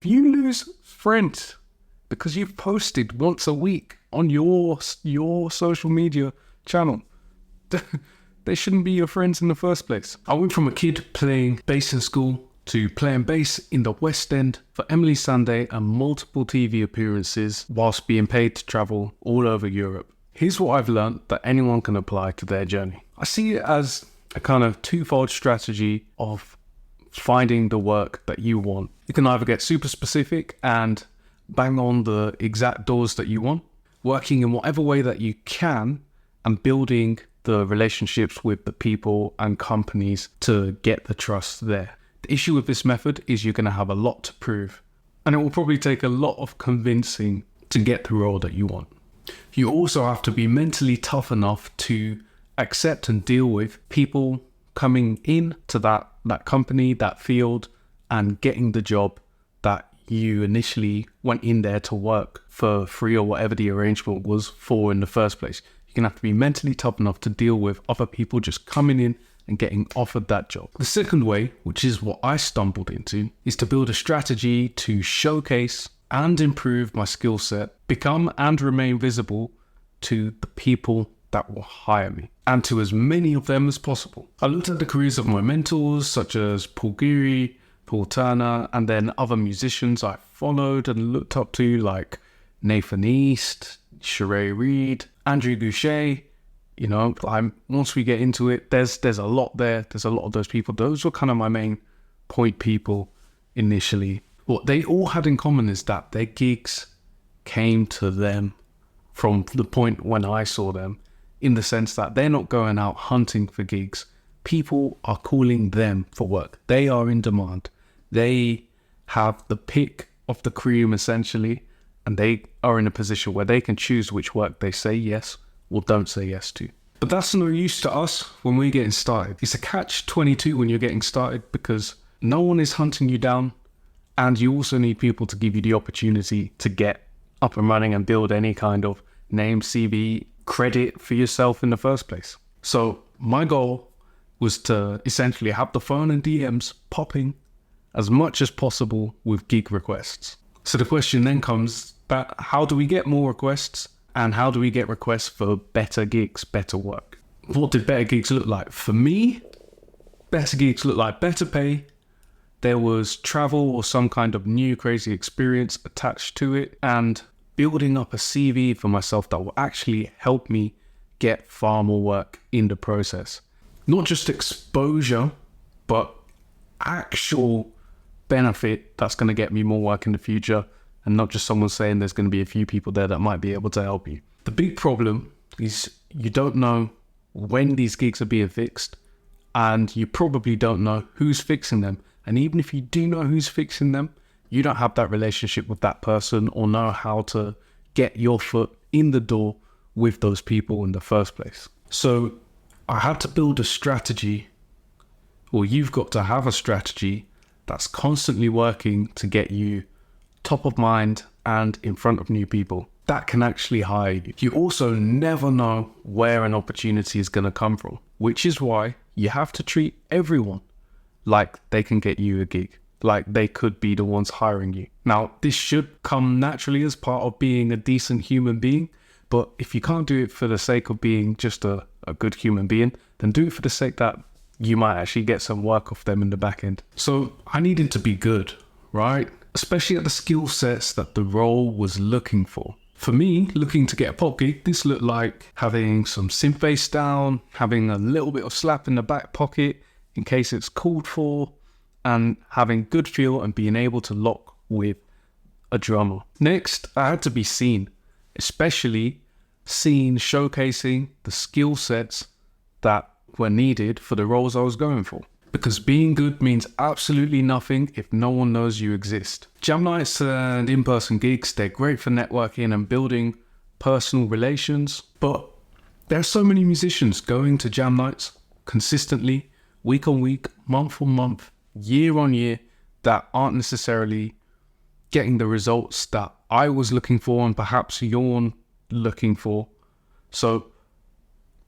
If you lose friends because you've posted once a week on your social media channel, they shouldn't be your friends in the first place. I went from a kid playing bass in school to playing bass in the West End for Emily Sunday and multiple TV appearances whilst being paid to travel all over Europe. Here's what I've learned that anyone can apply to their journey. I see it as a kind of twofold strategy of finding the work that you want. You can either get super specific and bang on the exact doors that you want, working in whatever way that you can and building the relationships with the people and companies to get the trust there. The issue with this method is you're going to have a lot to prove, and it will probably take a lot of convincing to get the role that you want. You also have to be mentally tough enough to accept and deal with people coming in to that company, that field, and getting the job that you initially went in there to work for free or whatever the arrangement was for in the first place. You're going to have to be mentally tough enough to deal with other people just coming in and getting offered that job. The second way, which is what I stumbled into, is to build a strategy to showcase and improve my skill set, become and remain visible to the people that will hire me, and to as many of them as possible. I looked at the careers of my mentors, such as Paul Geary, Paul Turner, and then other musicians I followed and looked up to, like Nathan East, Sheree Reed, Andrew Goucher. You know, once we get into it, there's a lot there. There's a lot of those people. Those were kind of my main point people initially. What they all had in common is that their gigs came to them from the point when I saw them, in the sense that they're not going out hunting for gigs. People are calling them for work. They are in demand. They have the pick of the cream, essentially, and they are in a position where they can choose which work they say yes or don't say yes to. But that's no use to us when we're getting started. It's a catch-22 when you're getting started, because no one is hunting you down, and you also need people to give you the opportunity to get up and running and build any kind of name, CV, credit for yourself in the first place. So my goal was to essentially have the phone and DMs popping as much as possible with gig requests. So the question then comes that how do we get more requests, and how do we get requests for better gigs, better work? What did better gigs look like? For me, better gigs look like better pay. There was travel or some kind of new crazy experience attached to it, and building up a CV for myself that will actually help me get far more work in the process. Not just exposure, but actual benefit that's going to get me more work in the future, and not just someone saying there's going to be a few people there that might be able to help you. The big problem is you don't know when these gigs are being fixed, and you probably don't know who's fixing them. And even if you do know who's fixing them, you don't have that relationship with that person or know how to get your foot in the door with those people in the first place. So I had to build a strategy, or you've got to have a strategy that's constantly working to get you top of mind and in front of new people that can actually hire you. You also never know where an opportunity is going to come from, which is why you have to treat everyone like they can get you a gig, like they could be the ones hiring you. Now, this should come naturally as part of being a decent human being, but if you can't do it for the sake of being just a good human being, then do it for the sake that you might actually get some work off them in the back end. So I needed to be good, right? Especially at the skill sets that the role was looking for. For me, looking to get a pop gig, this looked like having some synth bass down, having a little bit of slap in the back pocket in case it's called for, and having good feel and being able to lock with a drummer. Next, I had to be seen, especially seen showcasing the skill sets that were needed for the roles I was going for. Because being good means absolutely nothing if no one knows you exist. Jam nights and in-person gigs, they're great for networking and building personal relations, but there are so many musicians going to jam nights consistently, week on week, month on month, year on year, that aren't necessarily getting the results that I was looking for and perhaps you're looking for. So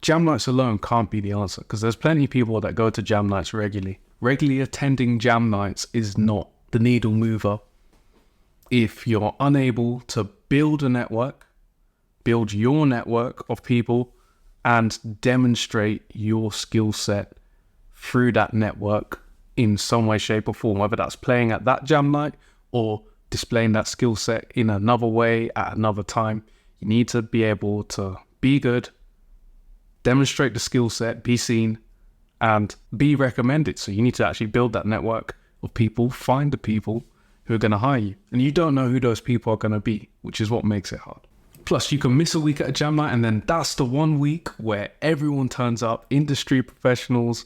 jam nights alone can't be the answer, because there's plenty of people that go to jam nights regularly. Regularly attending jam nights is not the needle mover if you're unable to build your network of people and demonstrate your skill set through that network in some way, shape or form, whether that's playing at that jam night or displaying that skill set in another way at another time. You need to be able to be good, demonstrate the skill set, be seen, and be recommended. So you need to actually build that network of people, find the people who are going to hire you. And you don't know who those people are going to be, which is what makes it hard. Plus, you can miss a week at a jam night, and then that's the 1 week where everyone turns up, industry professionals,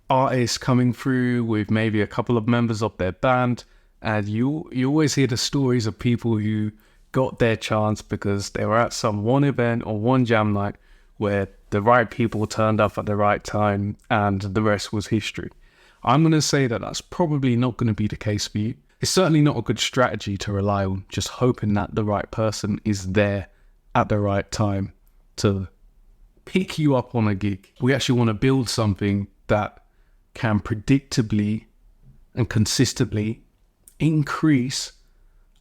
artists coming through with maybe a couple of members of their band. And you always hear the stories of people who got their chance because they were at some one event or one jam night where the right people turned up at the right time and the rest was history. I'm going to say that that's probably not going to be the case for you. It's certainly not a good strategy to rely on just hoping that the right person is there at the right time to pick you up on a gig. We actually want to build something that can predictably and consistently increase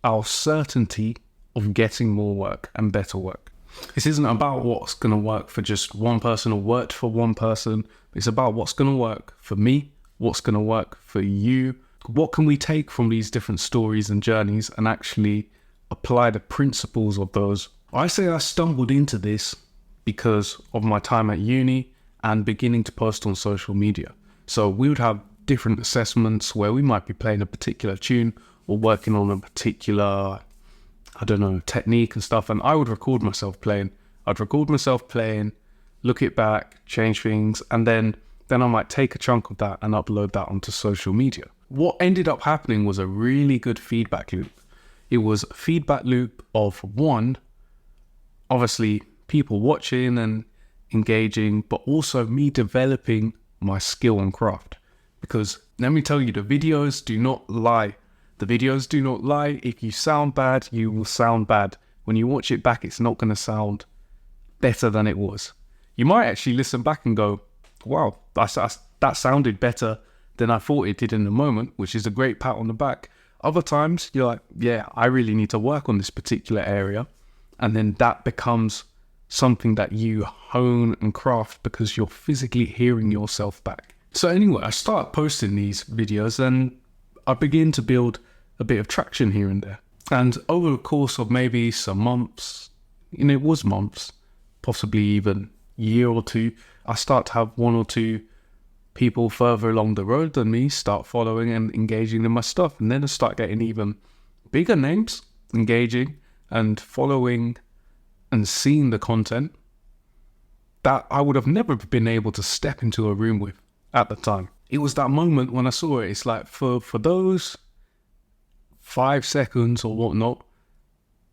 our certainty of getting more work and better work. This isn't about what's going to work for just one person or worked for one person. It's about what's going to work for me, what's going to work for you. What can we take from these different stories and journeys and actually apply the principles of those? I say I stumbled into this because of my time at uni and beginning to post on social media. So we would have different assessments where we might be playing a particular tune or working on a particular, technique and stuff. And I would record myself playing. I'd record myself playing, look it back, change things, and then I might take a chunk of that and upload that onto social media. What ended up happening was a really good feedback loop. It was a feedback loop of one, obviously people watching and engaging, but also me developing my skill and craft. Because let me tell you, the videos do not lie. The videos do not lie. If you sound bad, you will sound bad. When you watch it back, it's not going to sound better than it was. You might actually listen back and go, wow, that sounded better than I thought it did in the moment, which is a great pat on the back. Other times, you're like, yeah, I really need to work on this particular area. And then that becomes something that you hone and craft because you're physically hearing yourself back. So anyway, I start posting these videos and I begin to build a bit of traction here and there. And over the course of maybe some months, it was months, possibly even a year or two, I start to have one or two people further along the road than me start following and engaging in my stuff. And then I start getting even bigger names engaging and following and seeing the content that I would have never been able to step into a room with at the time. It was that moment when I saw it. It's like for those 5 seconds or whatnot,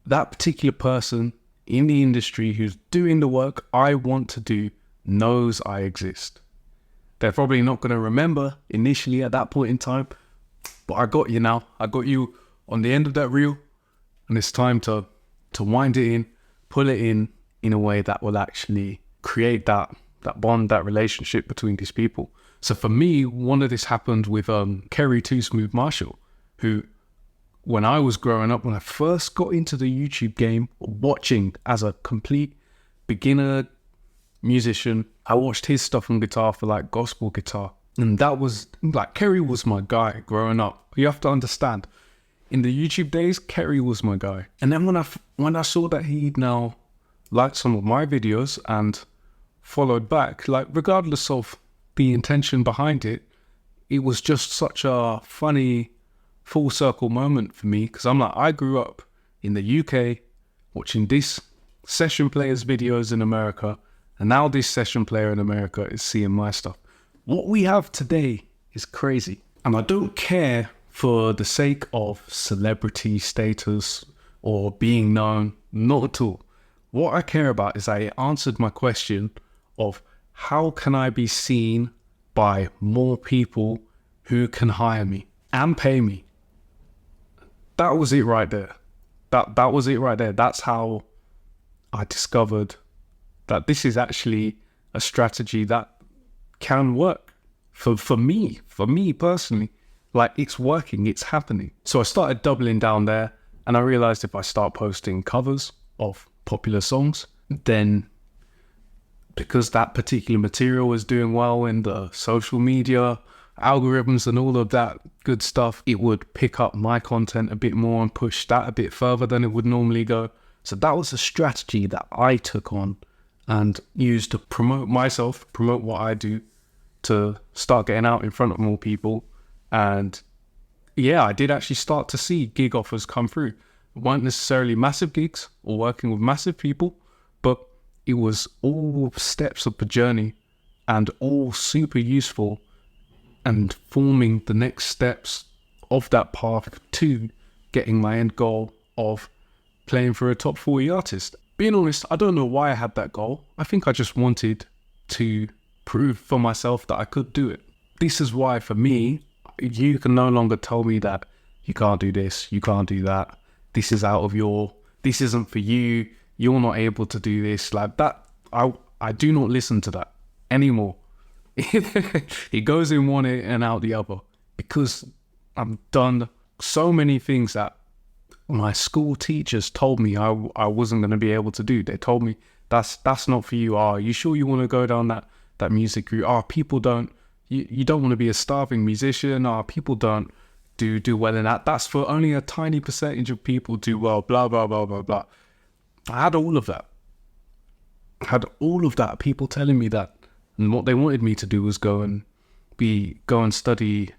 that particular person in the industry who's doing the work I want to do knows I exist. They're probably not going to remember initially at that point in time, but I got you now. I got you on the end of that reel, and it's time to wind it in, pull it in a way that will actually create that bond, that relationship between these people. So for me, one of this happened with Kerry Marshall, who, when I was growing up, when I first got into the YouTube game, watching as a complete beginner musician, I watched his stuff on guitar for like gospel guitar. And that was like, Kerry was my guy growing up. You have to understand, in the YouTube days, Kerry was my guy. And then when I saw that he'd now liked some of my videos and followed back, like regardless of the intention behind it, it was just such a funny full circle moment for me, because I'm like, I grew up in the UK watching this session player's videos in America, and now this session player in America is seeing my stuff. What we have today is crazy. And I don't care for the sake of celebrity status or being known, not at all. What I care about is I answered my question of how can I be seen by more people who can hire me and pay me. That was it right there. That was it right there. That's how I discovered that this is actually a strategy that can work for me personally. Like, it's working, it's happening. So I started doubling down there, and I realized if I start posting covers of popular songs, then because that particular material is doing well in the social media algorithms and all of that good stuff, it would pick up my content a bit more and push that a bit further than it would normally go. So that was a strategy that I took on and used to promote myself, promote what I do, to start getting out in front of more people. And yeah, I did actually start to see gig offers come through. It weren't necessarily massive gigs or working with massive people, but it was all steps of the journey and all super useful and forming the next steps of that path to getting my end goal of playing for a top 40 artist. Being honest, I don't know why I had that goal. I think I just wanted to prove for myself that I could do it. This is why, for me, you can no longer tell me that you can't do this, you can't do that, this isn't for you, you're not able to do this, like that. I do not listen to that anymore. It goes in one ear and out the other, because I've done so many things that my school teachers told me I wasn't going to be able to do. They told me that's not for you. Are you sure you want to go down that music route? People don't, you don't want to be a starving musician. People don't do well in that. That's for only a tiny percentage of people do well, blah, blah, blah, blah, blah. I had all of that. People telling me that. And what they wanted me to do was go and study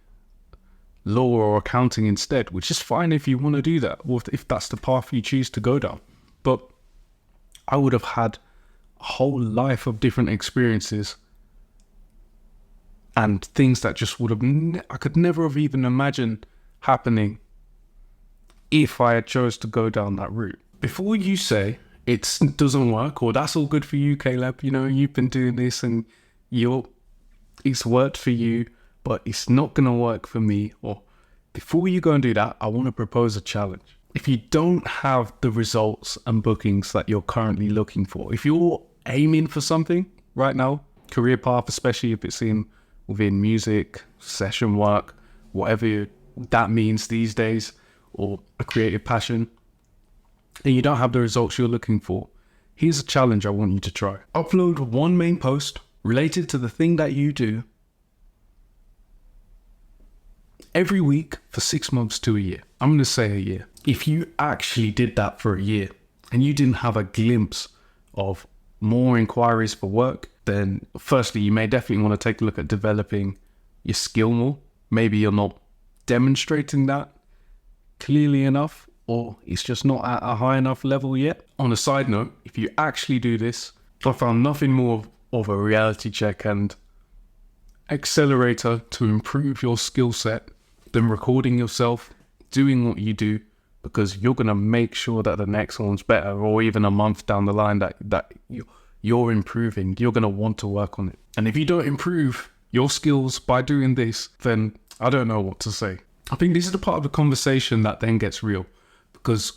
law or accounting instead, which is fine if you want to do that, or if that's the path you choose to go down. But I would have had a whole life of different experiences and things that just would have, I could never have even imagined happening if I had chose to go down that route. Before you say it doesn't work, or that's all good for you, Caleb, you've been doing this and it's worked for you, but it's not going to work for me. Or before you go and do that, I want to propose a challenge. If you don't have the results and bookings that you're currently looking for, if you're aiming for something right now, career path, especially if it's within music, session work, whatever that means these days, or a creative passion, and you don't have the results you're looking for, here's a challenge I want you to try. Upload one main post related to the thing that you do every week for 6 months to a year. I'm going to say a year. If you actually did that for a year and you didn't have a glimpse of more inquiries for work, then firstly, you may definitely want to take a look at developing your skill more. Maybe you're not demonstrating that clearly enough, or it's just not at a high enough level yet. On a side note, if you actually do this, I found nothing more of a reality check and accelerator to improve your skill set than recording yourself doing what you do, because you're going to make sure that the next one's better, or even a month down the line that you're improving. You're going to want to work on it. And if you don't improve your skills by doing this, then I don't know what to say. I think this is the part of the conversation that then gets real, because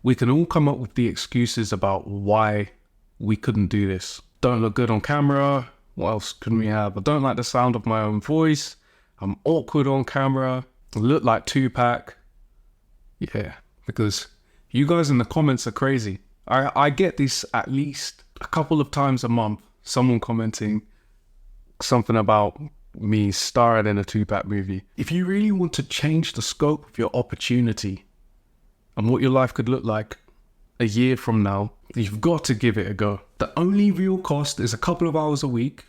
we can all come up with the excuses about why we couldn't do this. Don't look good on camera. What else can we have? I don't like the sound of my own voice. I'm awkward on camera. I look like Tupac. Yeah, because you guys in the comments are crazy. I get this at least a couple of times a month. Someone commenting something about me starring in a Tupac movie. If you really want to change the scope of your opportunity and what your life could look like a year from now, you've got to give it a go. The only real cost is a couple of hours a week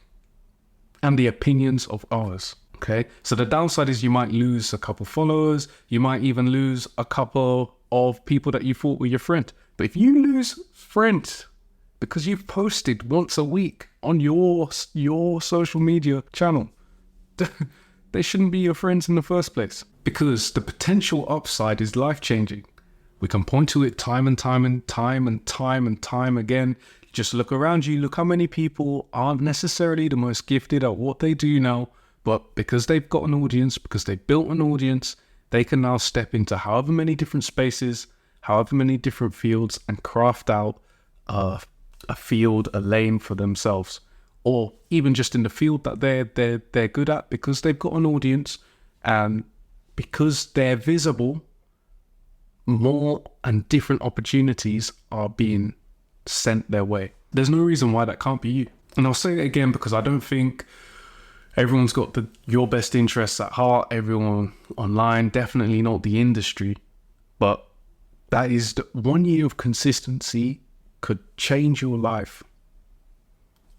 and the opinions of others. Okay, so the downside is you might lose a couple followers. You might even lose a couple of people that you thought were your friend. But if you lose friends because you've posted once a week on your social media channel, they shouldn't be your friends in the first place, because the potential upside is life-changing. We can point to it time and time again. Just look around you. Look how many people aren't necessarily the most gifted at what they do now, but because they've got an audience, because they've built an audience, they can now step into however many different spaces, however many different fields, and craft out a field, a lane for themselves. Or even just in the field that they're good at, because they've got an audience and because they're visible, more and different opportunities are being sent their way. There's no reason why that can't be you. And I'll say it again because I don't think everyone's got your best interests at heart, everyone online, definitely not the industry. But that is 1 year of consistency could change your life.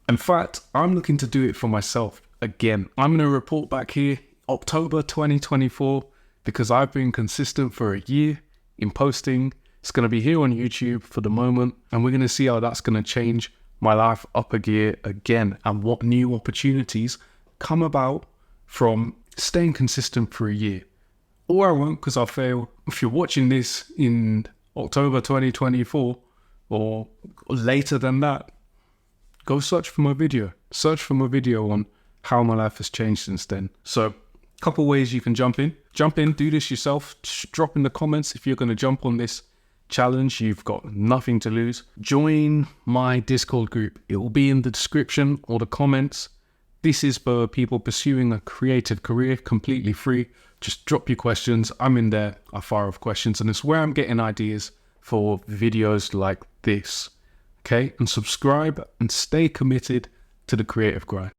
In fact, I'm looking to do it for myself again. I'm going to report back here October 2024 because I've been consistent for a year in posting. It's going to be here on YouTube for the moment, and we're going to see how that's going to change my life up a gear again and what new opportunities come about from staying consistent for a year. Or I won't, because I'll fail. If you're watching this in October 2024 or later than that, go search for my video. Search for my video on how my life has changed since then. So, a couple ways you can jump in. Jump in, do this yourself. Just drop in the comments if you're going to jump on this challenge. You've got nothing to lose. Join my Discord group. It will be in the description or the comments. This is for people pursuing a creative career, completely free. Just drop your questions. I'm in there. I fire off questions, and it's where I'm getting ideas for videos like this. Okay? And subscribe and stay committed to the creative grind.